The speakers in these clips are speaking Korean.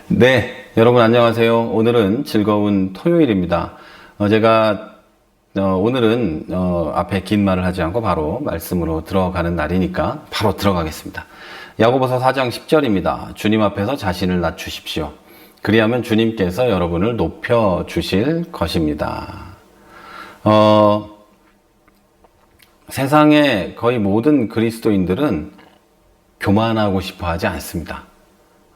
네, 여러분 안녕하세요. 오늘은 즐거운 토요일입니다. 제가 오늘은 앞에 긴 말을 하지 않고 바로 말씀으로 들어가는 날이니까 바로 들어가겠습니다. 야고보서 4장 10절입니다. 주님 앞에서 자신을 낮추십시오. 그리하면 주님께서 여러분을 높여 주실 것입니다. 세상의 거의 모든 그리스도인들은 교만하고 싶어 하지 않습니다.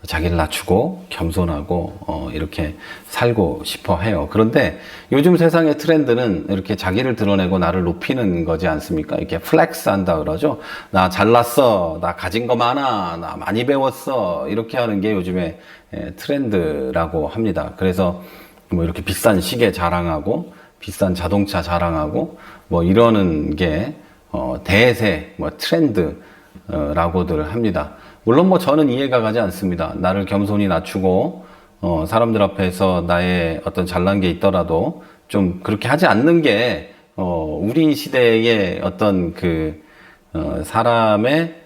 자기를 낮추고 겸손하고 이렇게 살고 싶어 해요. 그런데 요즘 세상의 트렌드는 이렇게 자기를 드러내고 나를 높이는 거지 않습니까? 이렇게 플렉스 한다 그러죠. 나 잘났어, 나 가진 거 많아, 나 많이 배웠어, 이렇게 하는 게 요즘의 트렌드라고 합니다. 그래서 뭐 이렇게 비싼 시계 자랑하고 비싼 자동차 자랑하고 뭐 이러는 게 대세 뭐 트렌드라고들 합니다. 물론 뭐 저는 이해가 가지 않습니다. 나를 겸손히 낮추고 사람들 앞에서 나의 어떤 잘난 게 있더라도 좀 그렇게 하지 않는 게 우리 시대의 어떤 사람의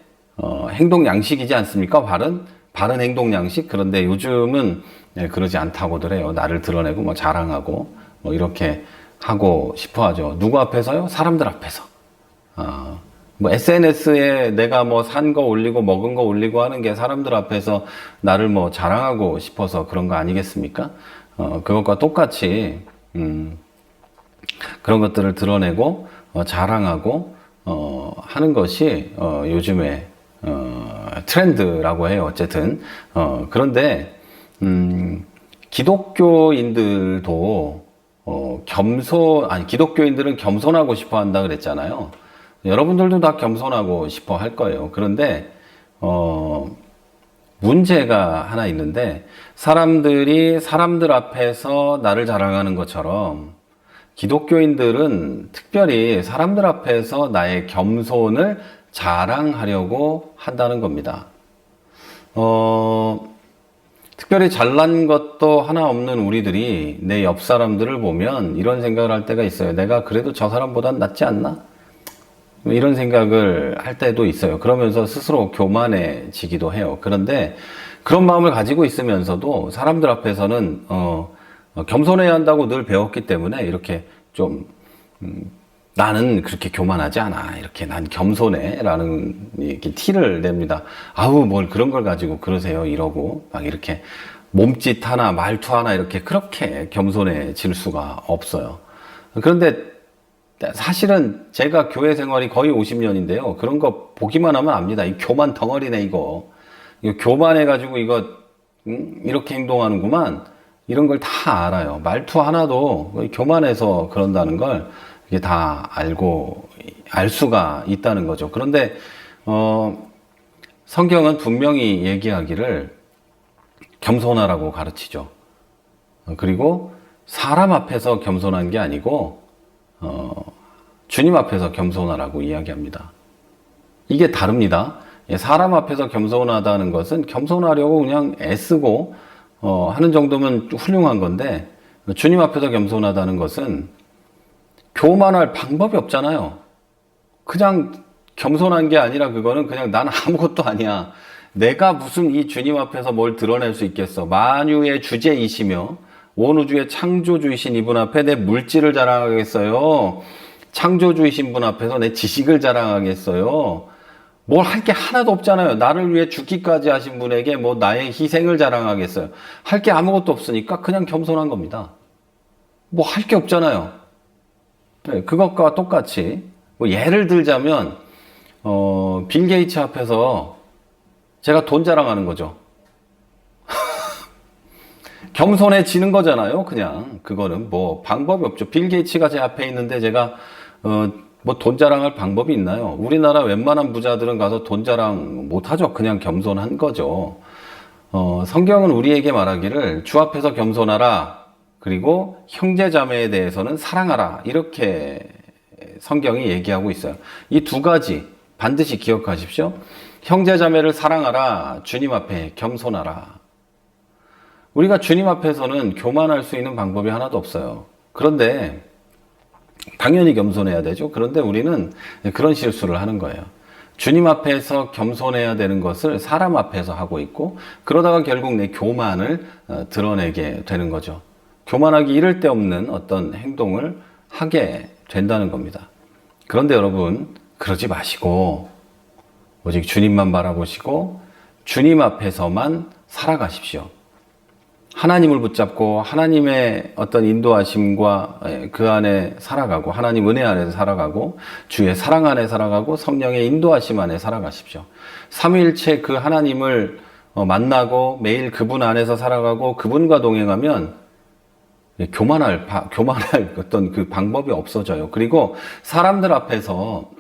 행동 양식이지 않습니까? 바른 행동 양식. 그런데 요즘은 그러지 않다고들 해요. 나를 드러내고 뭐 자랑하고 뭐 이렇게 하고 싶어 하죠. 누구 앞에서요? 사람들 앞에서. 뭐 SNS에 내가 뭐 산 거 올리고 먹은 거 올리고 하는 게 사람들 앞에서 나를 뭐 자랑하고 싶어서 그런 거 아니겠습니까? 그것과 똑같이 그런 것들을 드러내고 자랑하고 하는 것이 요즘의 트렌드라고 해요. 어쨌든 그런데 기독교인들도 기독교인들은 겸손하고 싶어 한다 그랬잖아요. 여러분들도 다 겸손하고 싶어 할 거예요. 그런데 문제가 하나 있는데, 사람들이 사람들 앞에서 나를 자랑하는 것처럼 기독교인들은 특별히 사람들 앞에서 나의 겸손을 자랑하려고 한다는 겁니다. 특별히 잘난 것도 하나 없는 우리들이 내 옆 사람들을 보면 이런 생각을 할 때가 있어요. 내가 그래도 저 사람보단 낫지 않나? 이런 생각을 할 때도 있어요. 그러면서 스스로 교만해지기도 해요. 그런데 그런 마음을 가지고 있으면서도 사람들 앞에서는 겸손해야 한다고 늘 배웠기 때문에 이렇게 좀 나는 그렇게 교만하지 않아, 이렇게 난 겸손해 라는 이렇게 티를 냅니다. 아우 뭘 그런 걸 가지고 그러세요 이러고 막 이렇게 몸짓 하나 말투 하나 이렇게 그렇게 겸손해질 수가 없어요. 그런데 사실은 제가 교회 생활이 거의 50년인데요. 그런 거 보기만 하면 압니다. 이 교만 덩어리네, 이거. 이거 교만해가지고 이거, 이렇게 행동하는구만. 이런 걸 다 알아요. 말투 하나도 교만해서 그런다는 걸 이게 다 알 수가 있다는 거죠. 그런데, 성경은 분명히 얘기하기를 겸손하라고 가르치죠. 그리고 사람 앞에서 겸손한 게 아니고, 주님 앞에서 겸손하라고 이야기합니다. 이게 다릅니다. 사람 앞에서 겸손하다는 것은 겸손하려고 그냥 애쓰고 하는 정도면 훌륭한 건데, 주님 앞에서 겸손하다는 것은 교만할 방법이 없잖아요. 그냥 겸손한 게 아니라 그거는 그냥 난 아무것도 아니야. 내가 무슨 이 주님 앞에서 뭘 드러낼 수 있겠어. 만유의 주제이시며 온 우주의 창조주이신 이분 앞에 내 물질을 자랑하겠어요? 창조주이신 분 앞에서 내 지식을 자랑하겠어요? 뭘 할 게 하나도 없잖아요. 나를 위해 죽기까지 하신 분에게 뭐 나의 희생을 자랑하겠어요? 할 게 아무것도 없으니까 그냥 겸손한 겁니다. 뭐 할 게 없잖아요. 네, 그것과 똑같이 뭐 예를 들자면 빌 게이츠 앞에서 제가 돈 자랑하는 거죠. 겸손해지는 거잖아요. 그냥 그거는 뭐 방법이 없죠. 빌 게이츠가 제 앞에 있는데 제가 뭐 돈 자랑할 방법이 있나요? 우리나라 웬만한 부자들은 가서 돈 자랑 못하죠. 그냥 겸손한 거죠. 성경은 우리에게 말하기를 주 앞에서 겸손하라, 그리고 형제 자매에 대해서는 사랑하라, 이렇게 성경이 얘기하고 있어요. 이 두 가지 반드시 기억하십시오. 형제 자매를 사랑하라, 주님 앞에 겸손하라. 우리가 주님 앞에서는 교만할 수 있는 방법이 하나도 없어요. 그런데 당연히 겸손해야 되죠. 그런데 우리는 그런 실수를 하는 거예요. 주님 앞에서 겸손해야 되는 것을 사람 앞에서 하고 있고, 그러다가 결국 내 교만을 드러내게 되는 거죠. 교만하기 이를 데 없는 어떤 행동을 하게 된다는 겁니다. 그런데 여러분, 그러지 마시고 오직 주님만 바라보시고 주님 앞에서만 살아가십시오. 하나님을 붙잡고 하나님의 어떤 인도하심과 그 안에 살아가고, 하나님 은혜 안에 살아가고, 주의 사랑 안에 살아가고, 성령의 인도하심 안에 살아가십시오. 삼위일체 그 하나님을 만나고 매일 그분 안에서 살아가고 그분과 동행하면 교만할 어떤 그 방법이 없어져요. 그리고 사람들 앞에서도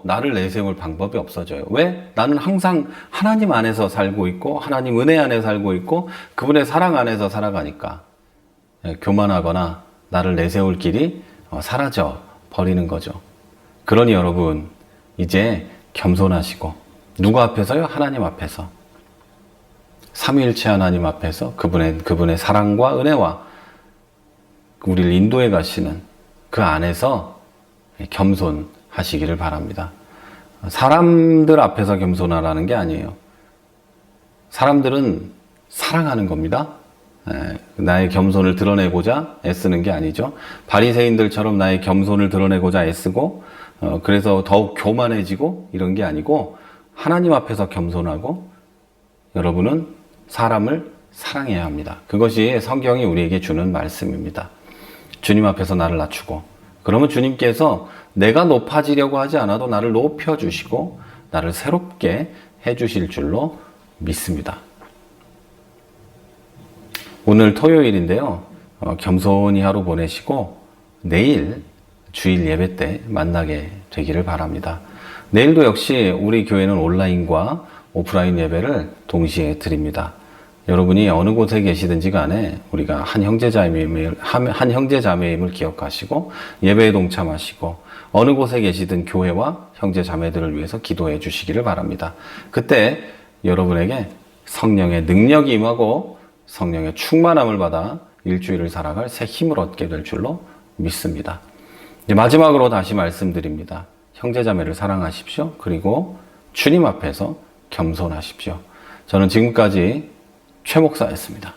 나를 내세울 방법이 없어져요. 왜? 나는 항상 하나님 안에서 살고 있고, 하나님 은혜 안에 살고 있고, 그분의 사랑 안에서 살아가니까 교만하거나 나를 내세울 길이 사라져 버리는 거죠. 그러니 여러분, 이제 겸손하시고, 누구 앞에서요? 하나님 앞에서. 삼위일체 하나님 앞에서 그분의 사랑과 은혜와 우리를 인도해 가시는 그 안에서 겸손하시기를 바랍니다. 사람들 앞에서 겸손하라는 게 아니에요. 사람들은 사랑하는 겁니다. 나의 겸손을 드러내고자 애쓰는 게 아니죠. 바리새인들처럼 나의 겸손을 드러내고자 애쓰고 그래서 더욱 교만해지고 이런 게 아니고, 하나님 앞에서 겸손하고 여러분은 사람을 사랑해야 합니다. 그것이 성경이 우리에게 주는 말씀입니다. 주님 앞에서 나를 낮추고, 그러면 주님께서 내가 높아지려고 하지 않아도 나를 높여주시고 나를 새롭게 해주실 줄로 믿습니다. 오늘 토요일인데요. 겸손히 하루 보내시고 내일 주일 예배 때 만나게 되기를 바랍니다. 내일도 역시 우리 교회는 온라인과 오프라인 예배를 동시에 드립니다. 여러분이 어느 곳에 계시든지 간에 우리가 한 형제자매임을 기억하시고 예배에 동참하시고, 어느 곳에 계시든 교회와 형제자매들을 위해서 기도해 주시기를 바랍니다. 그때 여러분에게 성령의 능력이 임하고 성령의 충만함을 받아 일주일을 살아갈 새 힘을 얻게 될 줄로 믿습니다. 마지막으로 다시 말씀드립니다. 형제자매를 사랑하십시오. 그리고 주님 앞에서 겸손하십시오. 저는 지금까지 최 목사였습니다.